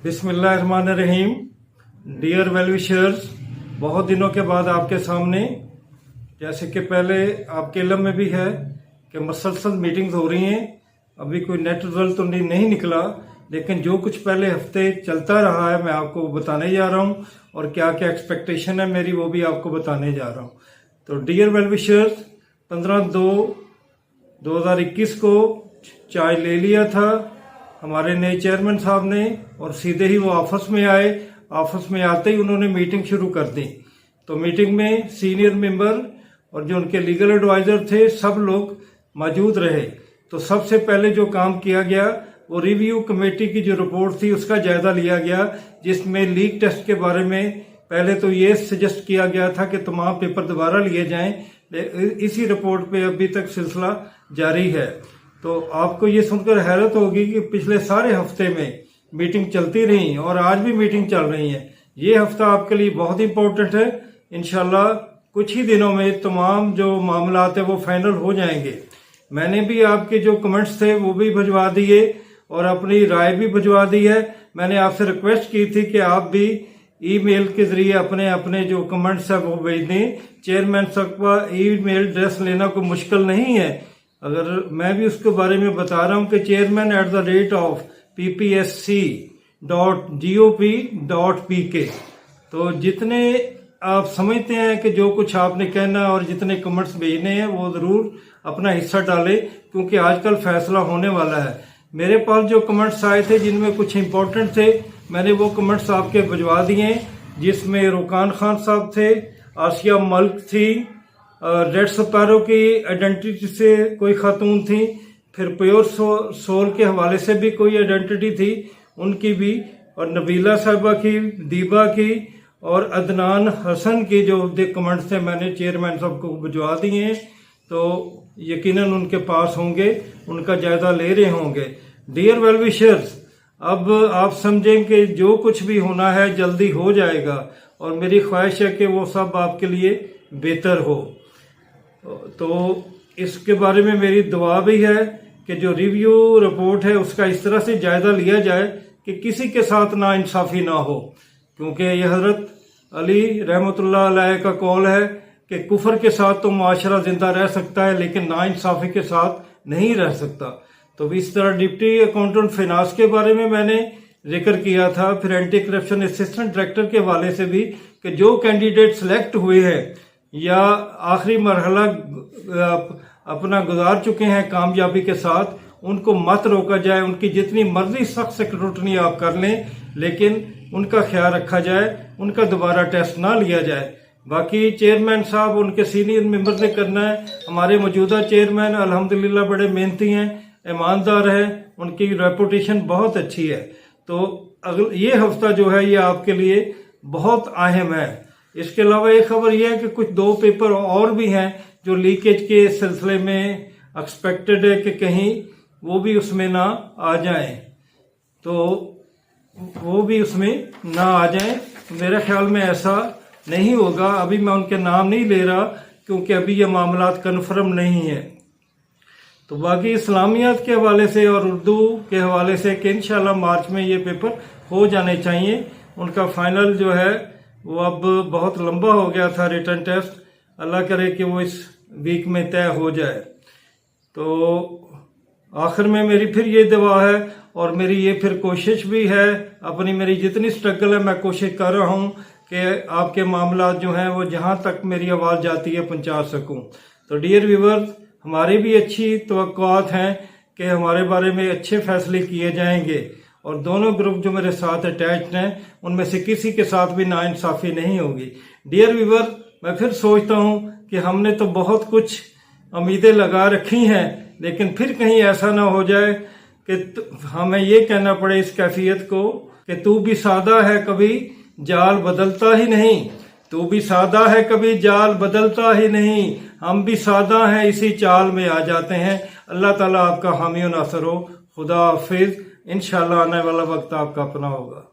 बिस्मिल्लाहिर्रहमानिर्रहीम। Dear well wishers, बहुत दिनों के बाद आपके सामने, जैसे कि पहले आपके इल्म में भी है कि मसलसल मीटिंग्स हो रही हैं। अभी कोई नेट रिजल्ट तो नहीं निकला, लेकिन जो कुछ पहले हफ्ते चलता रहा है मैं आपको बताने जा रहा हूँ, और क्या क्या एक्सपेक्टेशन है मेरी वो भी आपको बताने जा रहा हूँ। तो डियर वेल विशर्स, 15/2/2021 को चाय ले लिया था हमारे नए चेयरमैन साहब ने, और सीधे ही वो ऑफिस में आए। ऑफिस में आते ही उन्होंने मीटिंग शुरू कर दी। तो मीटिंग में सीनियर मेंबर और जो उनके लीगल एडवाइजर थे सब लोग मौजूद रहे। तो सबसे पहले जो काम किया गया वो रिव्यू कमेटी की जो रिपोर्ट थी उसका जायजा लिया गया, जिसमें लीक टेस्ट के बारे में पहले तो ये सजेस्ट किया गया था कि तमाम पेपर दोबारा लिए जाएं। इसी रिपोर्ट पे अभी तक सिलसिला जारी है। तो आपको ये सुनकर हैरत होगी कि पिछले सारे हफ्ते में मीटिंग चलती रही और आज भी मीटिंग चल रही है। ये हफ्ता आपके लिए बहुत इंपॉर्टेंट है। इंशाल्लाह कुछ ही दिनों में तमाम जो मामलात है वो फाइनल हो जाएंगे। मैंने भी आपके जो कमेंट्स थे वो भी भिजवा दिए और अपनी राय भी भिजवा दी है। मैंने आपसे रिक्वेस्ट की थी कि आप भी ईमेल के जरिए अपने अपने जो कमेंट्स है वो भेज दें। चेयरमैन साहब का ईमेल एड्रेस लेना कोई मुश्किल नहीं है। अगर मैं भी उसके बारे में बता रहा हूं कि chairman@ppsc.gop.pk। तो जितने आप समझते हैं कि जो कुछ आपने कहना और जितने कमेंट्स भेजने हैं वो जरूर अपना हिस्सा डालें, क्योंकि आजकल फैसला होने वाला है। मेरे पास जो कमेंट्स आए थे जिनमें कुछ इंपॉर्टेंट थे, मैंने वो कमेंट्स आपके भिजवा दिए, जिसमें रुकान खान साहब थे, आसिया मल्क थी, रेड स्पैरो की आइडेंटिटी से कोई खातून थी, फिर प्योर सोल के हवाले से भी कोई आइडेंटिटी थी उनकी भी, और नबीला साहिबा की, दीबा की और अदनान हसन की जो कमेंट्स थे मैंने चेयरमैन साहब को भिजवा दिए हैं। तो यकीनन उनके पास होंगे, उनका जायजा ले रहे होंगे। डियर वेल विशर्स, अब आप समझें कि जो कुछ भी होना है जल्दी हो जाएगा, और मेरी ख्वाहिश है कि वो सब आपके लिए बेहतर हो। तो इसके बारे में मेरी दुआ भी है कि जो रिव्यू रिपोर्ट है उसका इस तरह से जायजा लिया जाए कि किसी के साथ ना इंसाफी ना हो, क्योंकि यह हजरत अली रहमतुल्लाह अलैह का कौल है कि कुफर के साथ तो माशरा जिंदा रह सकता है लेकिन ना इंसाफी के साथ नहीं रह सकता। तो इस तरह डिप्टी अकाउंटेंट फाइनेंस के बारे में मैंने जिक्र किया था, फिर एंटी करप्शन असिस्टेंट डायरेक्टर के हवाले से भी कि जो कैंडिडेट सिलेक्ट हुए हैं या आखिरी मरहला अपना गुजार चुके हैं कामयाबी के साथ, उनको मत रोका जाए। उनकी जितनी मर्जी सख्त स्क्रूटनी आप कर लें, लेकिन उनका ख्याल रखा जाए, उनका दोबारा टेस्ट ना लिया जाए। बाकी चेयरमैन साहब उनके सीनियर मेंबर ने करना है। हमारे मौजूदा चेयरमैन अल्हम्दुलिल्लाह बड़े मेहनती हैं, ईमानदार हैं, उनकी रेपुटेशन बहुत अच्छी है। तो ये हफ्ता जो है ये आपके लिए बहुत अहम है। इसके अलावा एक खबर यह है कि कुछ 2 पेपर और भी हैं जो लीकेज के सिलसिले में एक्सपेक्टेड है कि कहीं वो भी उसमें ना आ जाएं, तो वो भी उसमें ना आ जाएं। मेरे ख्याल में ऐसा नहीं होगा। अभी मैं उनके नाम नहीं ले रहा क्योंकि अभी ये मामलात कन्फर्म नहीं है। तो बाकी इस्लामियात के हवाले से और उर्दू के हवाले से कि इंशाल्लाह मार्च में ये पेपर हो जाने चाहिए। उनका फाइनल जो है वो अब बहुत लंबा हो गया था रिटर्न टेस्ट, अल्लाह करे कि वो इस वीक में तय हो जाए। तो आखिर में मेरी फिर ये दुआ है और मेरी ये फिर कोशिश भी है, अपनी मेरी जितनी स्ट्रगल है मैं कोशिश कर रहा हूँ कि आपके मामला जो हैं वो जहाँ तक मेरी आवाज़ जाती है पहुँचा सकूँ। तो डियर व्यूअर्स, हमारी भी अच्छी तवक्कुआत हैं कि हमारे बारे में अच्छे फैसले किए जाएंगे, और दोनों ग्रुप जो मेरे साथ अटैच्ड हैं उनमें से किसी के साथ भी नाइंसाफी नहीं होगी। डियर व्यूअर्स, मैं फिर सोचता हूं कि हमने तो बहुत कुछ उम्मीदें लगा रखी हैं, लेकिन फिर कहीं ऐसा ना हो जाए कि हमें ये कहना पड़े इस कैफियत को कि तू भी सादा है कभी जाल बदलता ही नहीं, तू भी सादा है कभी जाल बदलता ही नहीं, हम भी सादा हैं इसी चाल में आ जाते हैं। अल्लाह ताला आपका हामी और नासर हो। खुदा हाफिज। इंशाल्लाह आने वाला वक्त आपका अपना होगा।